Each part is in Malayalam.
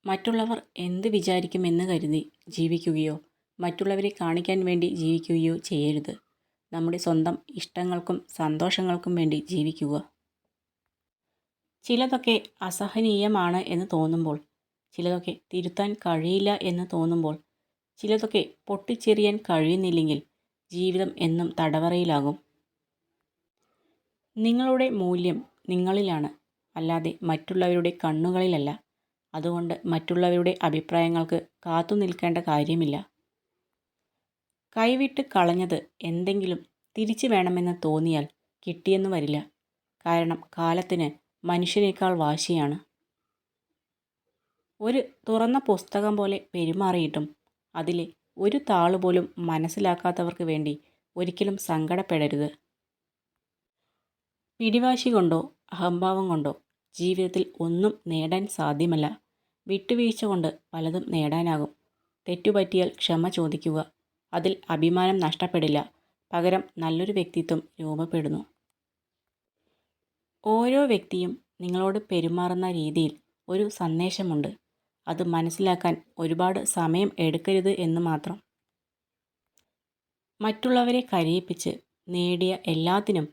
മറ്റുള്ളവർ എന്ത് വിചാരിക്കുമെന്ന് കരുതി ജീവിക്കുകയോ മറ്റുള്ളവരെ കാണിക്കാൻ വേണ്ടി ജീവിക്കുകയോ ചെയ്യരുത്. നമ്മുടെ സ്വന്തം ഇഷ്ടങ്ങൾക്കും സന്തോഷങ്ങൾക്കും വേണ്ടി ജീവിക്കുക. ചിലതൊക്കെ അസഹനീയമാണ് എന്ന് തോന്നുമ്പോൾ, ചിലതൊക്കെ തിരുത്താൻ കഴിയില്ല എന്ന് തോന്നുമ്പോൾ, ചിലതൊക്കെ പൊട്ടിച്ചെറിയാൻ കഴിയുന്നില്ലെങ്കിൽ ജീവിതം എന്നും തടവറയിലാകും. നിങ്ങളുടെ മൂല്യം നിങ്ങളിലാണ്, അല്ലാതെ മറ്റുള്ളവരുടെ കണ്ണുകളിലല്ല. അതുകൊണ്ട് മറ്റുള്ളവരുടെ അഭിപ്രായങ്ങൾക്ക് കാത്തു നിൽക്കേണ്ട കാര്യമില്ല. കൈവിട്ട് കളഞ്ഞത് എന്തെങ്കിലും തിരിച്ചു വേണമെന്ന് തോന്നിയാൽ കിട്ടിയെന്ന് വരില്ല. കാരണം കാലത്തിന് മനുഷ്യനേക്കാൾ വാശിയാണ്. ഒരു തുറന്ന പുസ്തകം പോലെ പെരുമാറിയിട്ടും അതിലെ ഒരു താളുപോലും മനസ്സിലാക്കാത്തവർക്ക് വേണ്ടി ഒരിക്കലും സങ്കടപ്പെടരുത്. പിടിവാശി കൊണ്ടോ അഹംഭാവം കൊണ്ടോ ജീവിതത്തിൽ ഒന്നും നേടാൻ സാധ്യമല്ല. വിട്ടുവീഴ്ച കൊണ്ട് പലതും നേടാനാകും. തെറ്റുപറ്റിയാൽ ക്ഷമ ചോദിക്കുക. അതിൽ അഭിമാനം നഷ്ടപ്പെടില്ല. പകരം നല്ലൊരു വ്യക്തിത്വം രൂപപ്പെടുന്നു. ഓരോ വ്യക്തിയും നിങ്ങളോട് പെരുമാറുന്ന രീതിയിൽ ഒരു സന്ദേശമുണ്ട്. അത് മനസ്സിലാക്കാൻ ഒരുപാട് സമയം എടുക്കരുത് എന്ന് മാത്രം. മറ്റുള്ളവരെ കരയിപ്പിച്ച് നേടിയ എല്ലാത്തിനും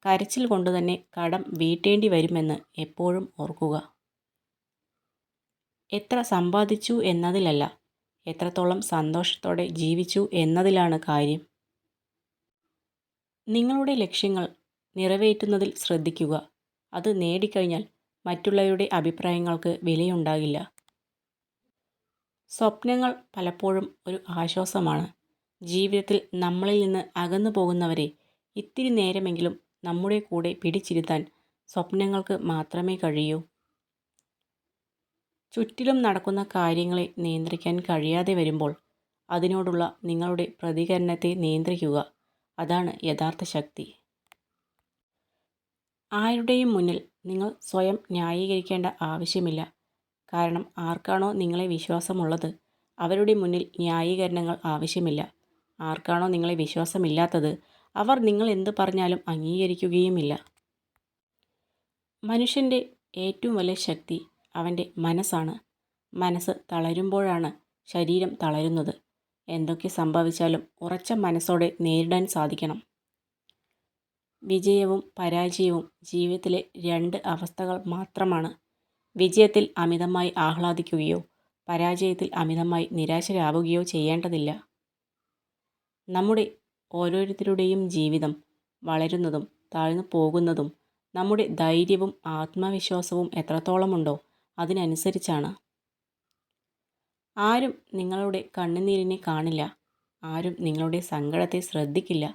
കരച്ചിൽ കൊണ്ടുതന്നെ കടം വീട്ടേണ്ടി വരുമെന്ന് എപ്പോഴും ഓർക്കുക. എത്ര സമ്പാദിച്ചു എന്നതിലല്ല, എത്രത്തോളം സന്തോഷത്തോടെ ജീവിച്ചു എന്നതിലാണ് കാര്യം. നിങ്ങളുടെ ലക്ഷ്യങ്ങൾ നിറവേറ്റുന്നതിൽ ശ്രദ്ധിക്കുക. അത് നേടിക്കഴിഞ്ഞാൽ മറ്റുള്ളവരുടെ അഭിപ്രായങ്ങൾക്ക് വിലയുണ്ടാകില്ല. സ്വപ്നങ്ങൾ പലപ്പോഴും ഒരു ആശ്വാസമാണ്. ജീവിതത്തിൽ നമ്മളിൽ നിന്ന് അകന്നു പോകുന്നവരെ ഇത്തിരി നേരമെങ്കിലും നമ്മുടെ കൂടെ പിടിച്ചിരുത്താൻ സ്വപ്നങ്ങൾക്ക് മാത്രമേ കഴിയൂ. ചുറ്റിലും നടക്കുന്ന കാര്യങ്ങളെ നിയന്ത്രിക്കാൻ കഴിയാതെ വരുമ്പോൾ അതിനോടുള്ള നിങ്ങളുടെ പ്രതികരണത്തെ നിയന്ത്രിക്കുക. അതാണ് യഥാർത്ഥ ശക്തി. ആരുടെയും മുന്നിൽ നിങ്ങൾ സ്വയം ന്യായീകരിക്കേണ്ട ആവശ്യമില്ല. കാരണം ആർക്കാണോ നിങ്ങളെ വിശ്വാസമുള്ളത് അവരുടെ മുന്നിൽ ന്യായീകരണങ്ങൾ ആവശ്യമില്ല. ആർക്കാണോ നിങ്ങളെ വിശ്വാസമില്ലാത്തത് അവർ നിങ്ങൾ എന്ത് പറഞ്ഞാലും അംഗീകരിക്കുകയുമില്ല. മനുഷ്യൻ്റെ ഏറ്റവും വലിയ ശക്തി അവൻ്റെ മനസ്സാണ്. മനസ്സ് തളരുമ്പോഴാണ് ശരീരം തളരുന്നത്. എന്തൊക്കെ സംഭവിച്ചാലും ഉറച്ച മനസ്സോടെ നേരിടാൻ സാധിക്കണം. വിജയവും പരാജയവും ജീവിതത്തിലെ രണ്ട് അവസ്ഥകൾ മാത്രമാണ്. വിജയത്തിൽ അമിതമായി ആഹ്ലാദിക്കുകയോ പരാജയത്തിൽ അമിതമായി നിരാശരാവുകയോ ചെയ്യേണ്ടതില്ല. നമ്മുടെ ഓരോരുത്തരുടെയും ജീവിതം വളരുന്നതും താഴ്ന്നു പോകുന്നതും നമ്മുടെ ധൈര്യവും ആത്മവിശ്വാസവും എത്രത്തോളമുണ്ടോ അതിനനുസരിച്ചാണ്. ആരും നിങ്ങളുടെ കണ്ണുനീരിനെ കാണില്ല. ആരും നിങ്ങളുടെ സങ്കടത്തെ ശ്രദ്ധിക്കില്ല.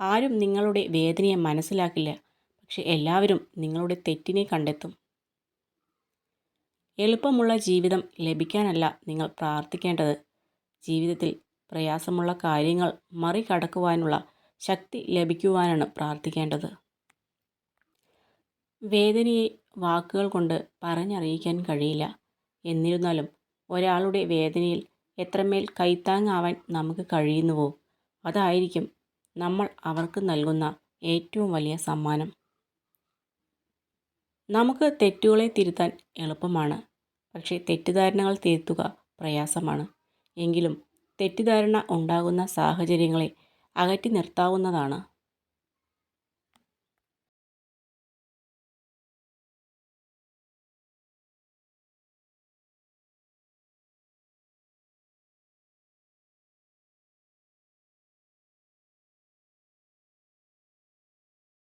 ആരും നിങ്ങളുടെ വേദനയെ മനസ്സിലാക്കില്ല. പക്ഷെ എല്ലാവരും നിങ്ങളുടെ തെറ്റിനെ കണ്ടെത്തും. എളുപ്പമുള്ള ജീവിതം ലഭിക്കാനല്ല നിങ്ങൾ പ്രാർത്ഥിക്കേണ്ടത്. ജീവിതത്തിൽ പ്രയാസമുള്ള കാര്യങ്ങൾ മറികടക്കുവാനുള്ള ശക്തി ലഭിക്കുവാനാണ് പ്രാർത്ഥിക്കേണ്ടത്. വേദനയെ വാക്കുകൾ കൊണ്ട് പറഞ്ഞറിയിക്കാൻ കഴിയില്ല. എന്നിരുന്നാലും ഒരാളുടെ വേദനയിൽ എത്രമേൽ കൈത്താങ്ങാവാൻ നമുക്ക് കഴിയുന്നുവോ അതായിരിക്കും നമ്മൾ അവർക്ക് നൽകുന്ന ഏറ്റവും വലിയ സമ്മാനം. നമുക്ക് തെറ്റുകളെ തിരുത്താൻ എളുപ്പമാണ്. പക്ഷേ തെറ്റിദ്ധാരണകൾ തിരുത്തുക പ്രയാസമാണ്. എങ്കിലും തെറ്റിദ്ധാരണ ഉണ്ടാകുന്ന സാഹചര്യങ്ങളെ അകറ്റി നിർത്താവുന്നതാണ്.